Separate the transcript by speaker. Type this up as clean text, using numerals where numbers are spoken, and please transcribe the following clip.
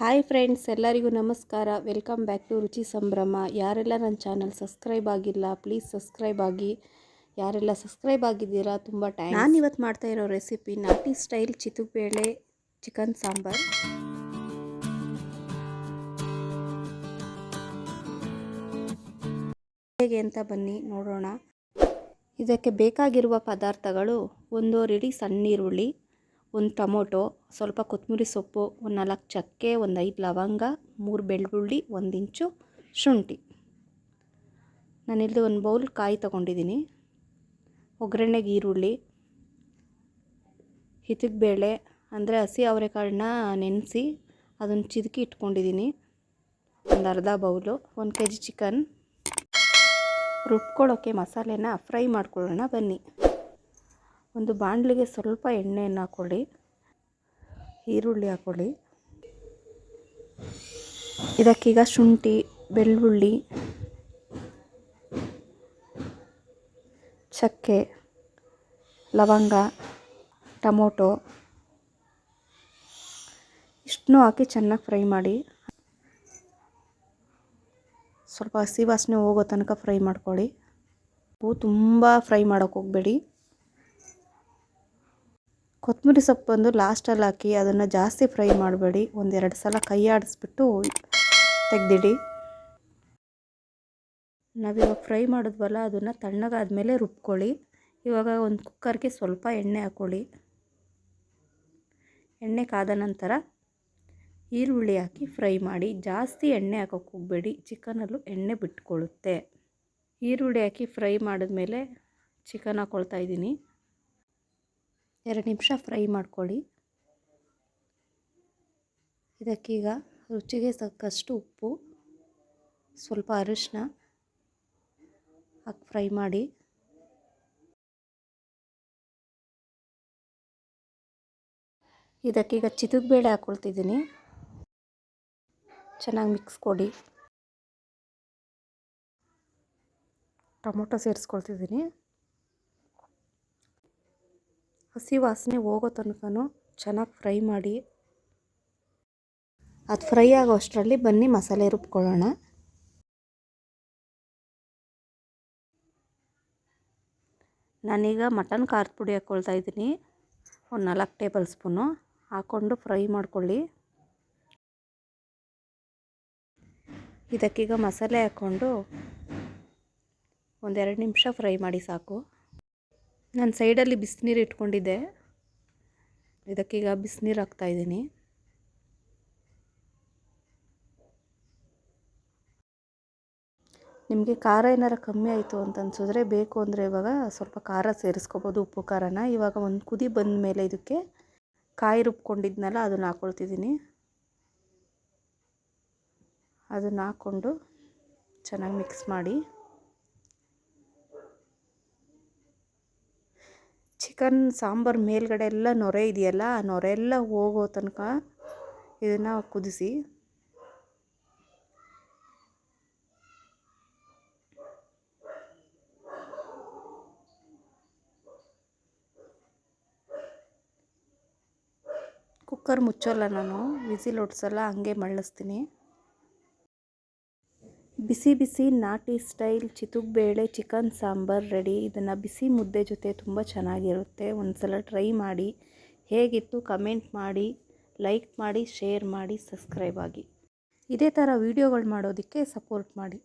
Speaker 1: Hi friends, ಎಲ್ಲರಿಗೂ ನಮಸ್ಕಾರ. Welcome back to ರುಚಿ ಸಂಭ್ರಮ. ಯಾರೆಲ್ಲ ನನ್ನ ಚಾನಲ್ ಸಬ್ಸ್ಕ್ರೈಬ್ ಆಗಿಲ್ಲ, ಪ್ಲೀಸ್ ಸಬ್ಸ್ಕ್ರೈಬ್ ಆಗಿ. ಯಾರೆಲ್ಲ ಸಬ್ಸ್ಕ್ರೈಬ್ ಆಗಿದ್ದೀರಾ ತುಂಬ ಥ್ಯಾಂಕ್ಸ್. ನಾನು ಇವತ್ತು ಮಾಡ್ತಾ ಇರೋ ರೆಸಿಪಿ ನಾಟಿ ಸ್ಟೈಲ್ ಚಿತುಬೇಳೆ ಚಿಕನ್ ಸಾಂಬಾರ್. ಹೇಗೆ ಅಂತ ಬನ್ನಿ ನೋಡೋಣ. ಇದಕ್ಕೆ ಬೇಕಾಗಿರುವ ಪದಾರ್ಥಗಳು: 1 ಇಡೀ ಸಣ್ಣ ಈರುಳ್ಳಿ, 1 ಟೊಮೊಟೊ, ಸ್ವಲ್ಪ ಕೊತ್ತಂಬರಿ ಸೊಪ್ಪು, 4 ಚಕ್ಕೆ, 5 ಲವಂಗ, 3 ಬೆಳ್ಳುಳ್ಳಿ, 1 ಇಂಚು ಶುಂಠಿ. ನಾನಿಲ್ಲಿ 1 ಬೌಲ್ ಕಾಯಿ ತಗೊಂಡಿದ್ದೀನಿ. ಒಗ್ಗರಣೆಗೆ ಈರುಳ್ಳಿ, ಹಿತಕಬೇಳೆ ಅಂದರೆ ಹಸಿ ಅವರೆಕಾಳನ್ನ ನೆನೆಸಿ ಅದನ್ನು ಚಿದುಕಿ ಇಟ್ಕೊಂಡಿದ್ದೀನಿ, ಒಂದು ಅರ್ಧ ಬೌಲು. 1 kg chicken. ರುಬ್ಕೊಳ್ಳೋಕ್ಕೆ ಮಸಾಲೆನ ಫ್ರೈ ಮಾಡ್ಕೊಳ್ಳೋಣ ಬನ್ನಿ. ಒಂದು ಬಾಣಲಿಗೆ ಸ್ವಲ್ಪ ಎಣ್ಣೆಯನ್ನು ಹಾಕ್ಕೊಳ್ಳಿ, ಈರುಳ್ಳಿ ಹಾಕ್ಕೊಳ್ಳಿ. ಇದಕ್ಕೀಗ ಶುಂಠಿ, ಬೆಳ್ಳುಳ್ಳಿ, ಚಕ್ಕೆ, ಲವಂಗ, ಟೊಮೊಟೊ ಇಷ್ಟನ್ನೂ ಹಾಕಿ ಚೆನ್ನಾಗಿ ಫ್ರೈ ಮಾಡಿ. ಸ್ವಲ್ಪ ಹಸಿ ವಾಸನೆ ಹೋಗೋ ತನಕ ಫ್ರೈ ಮಾಡ್ಕೊಳ್ಳಿ. ತುಂಬ ಫ್ರೈ ಮಾಡೋಕ್ಕೆ ಹೋಗಬೇಡಿ. ಕೊತ್ತಂಬರಿ ಸೊಪ್ಪು ಬಂದು ಲಾಸ್ಟಲ್ಲಿ ಹಾಕಿ ಅದನ್ನು ಜಾಸ್ತಿ ಫ್ರೈ ಮಾಡಬೇಡಿ. 1-2 ಸಲ ಕೈ ಆಡಿಸ್ಬಿಟ್ಟು ತೆಗೆದಿಡಿ. ನಾವಿವಾಗ ಫ್ರೈ ಮಾಡಿದ್ವಲ್ಲ, ಅದನ್ನು ತಣ್ಣಗಾದ್ಮೇಲೆ ರುಬ್ಕೊಳ್ಳಿ. ಇವಾಗ ಒಂದು ಕುಕ್ಕರ್ಗೆ ಸ್ವಲ್ಪ ಎಣ್ಣೆ ಹಾಕ್ಕೊಳ್ಳಿ. ಎಣ್ಣೆ ಕಾದ ನಂತರ ಈರುಳ್ಳಿ ಹಾಕಿ ಫ್ರೈ ಮಾಡಿ. ಜಾಸ್ತಿ ಎಣ್ಣೆ ಹಾಕೋಕ್ಕೆ ಹೋಗಬೇಡಿ, ಚಿಕನಲ್ಲೂ ಎಣ್ಣೆ ಬಿಟ್ಕೊಳ್ಳುತ್ತೆ. ಈರುಳ್ಳಿ ಹಾಕಿ ಫ್ರೈ ಮಾಡಿದ್ಮೇಲೆ ಚಿಕನ್ ಹಾಕ್ಕೊಳ್ತಾ ಇದ್ದೀನಿ. 2 ನಿಮಿಷ ಫ್ರೈ ಮಾಡ್ಕೊಳ್ಳಿ. ಇದಕ್ಕೀಗ ರುಚಿಗೆ ತಕ್ಕಷ್ಟು ಉಪ್ಪು, ಸ್ವಲ್ಪ ಅರಿಶಿನ ಹಾಕಿ ಫ್ರೈ ಮಾಡಿ. ಇದಕ್ಕೀಗ ಚಿತುಬೇಳೆ ಹಾಕ್ಕೊಳ್ತಿದ್ದೀನಿ. ಚೆನ್ನಾಗಿ ಮಿಕ್ಸ್ ಕೊಡಿ. ಟೊಮೊಟೊ ಸೇರಿಸ್ಕೊಳ್ತಿದ್ದೀನಿ. ಹಸಿ ವಾಸನೆ ಹೋಗೋ ತನಕ ಚೆನ್ನಾಗಿ ಫ್ರೈ ಮಾಡಿ. ಅದು ಫ್ರೈ ಆಗೋ ಅಷ್ಟರಲ್ಲಿ ಬನ್ನಿ ಮಸಾಲೆ ರುಬ್ಕೊಳ್ಳೋಣ. ನಾನೀಗ ಮಟನ್ ಖಾರದ ಪುಡಿ ಹಾಕ್ಕೊಳ್ತಾ ಇದ್ದೀನಿ, ಒಂದು 4 ಟೇಬಲ್ ಸ್ಪೂನು ಹಾಕ್ಕೊಂಡು ಫ್ರೈ ಮಾಡ್ಕೊಳ್ಳಿ. ಇದಕ್ಕೀಗ ಮಸಾಲೆ ಹಾಕ್ಕೊಂಡು 1-2 ನಿಮಿಷ ಫ್ರೈ ಮಾಡಿ ಸಾಕು. ನಾನು ಸೈಡಲ್ಲಿ ಬಿಸಿನೀರು ಇಟ್ಕೊಂಡಿದ್ದೆ, ಇದಕ್ಕೀಗ ಬಿಸಿನೀರು ಹಾಕ್ತಾಯಿದ್ದೀನಿ. ನಿಮಗೆ ಖಾರ ಏನಾರು ಕಮ್ಮಿ ಆಯಿತು ಅಂತ ಅನ್ಸಿದ್ರೆ, ಬೇಕು ಅಂದರೆ ಇವಾಗ ಸ್ವಲ್ಪ ಖಾರ ಸೇರಿಸ್ಕೋಬೋದು, ಉಪ್ಪು ಖಾರನ. ಇವಾಗ ಒಂದು ಕುದಿ ಬಂದ ಮೇಲೆ ಇದಕ್ಕೆ ಕಾಯಿ ರುಬ್ಕೊಂಡಿದ್ನಲ್ಲ ಅದನ್ನು ಹಾಕ್ಕೊಳ್ತಿದ್ದೀನಿ. ಅದನ್ನು ಹಾಕ್ಕೊಂಡು ಚೆನ್ನಾಗಿ ಮಿಕ್ಸ್ ಮಾಡಿ. ಚಿಕನ್ ಸಾಂಬಾರು ಮೇಲ್ಗಡೆ ಎಲ್ಲ ನೊರೆ ಇದೆಯಲ್ಲ, ಆ ನೊರೆ ಎಲ್ಲ ಹೋಗೋ ತನಕ ಇದನ್ನು ಕುದಿಸಿ. ಕುಕ್ಕರ್ ಮುಚ್ಚೋಲ್ಲ, ನಾನು ವಿಸಿಲ್ ಹೊಡ್ಸಲ್ಲ, ಹಂಗೆ ಮಳ್ಳಿಸ್ತೀನಿ. ಬಿಸಿ ಬಿಸಿ ನಾಟಿ ಸ್ಟೈಲ್ ಚಿತುಬೇಳೆ ಚಿಕನ್ ಸಾಂಬಾರ್ ರೆಡಿ. ಇದನ್ನು ಬಿಸಿ ಮುದ್ದೆ ಜೊತೆ ತುಂಬ ಚೆನ್ನಾಗಿರುತ್ತೆ. ಒಂದು ಸಲ ಟ್ರೈ ಮಾಡಿ. ಹೇಗಿತ್ತು ಕಮೆಂಟ್ ಮಾಡಿ, ಲೈಕ್ ಮಾಡಿ, ಶೇರ್ ಮಾಡಿ, ಸಬ್ಸ್ಕ್ರೈಬ್ ಆಗಿ. ಇದೇ ಥರ ವೀಡಿಯೋಗಳು ಮಾಡೋದಕ್ಕೆ ಸಪೋರ್ಟ್ ಮಾಡಿ.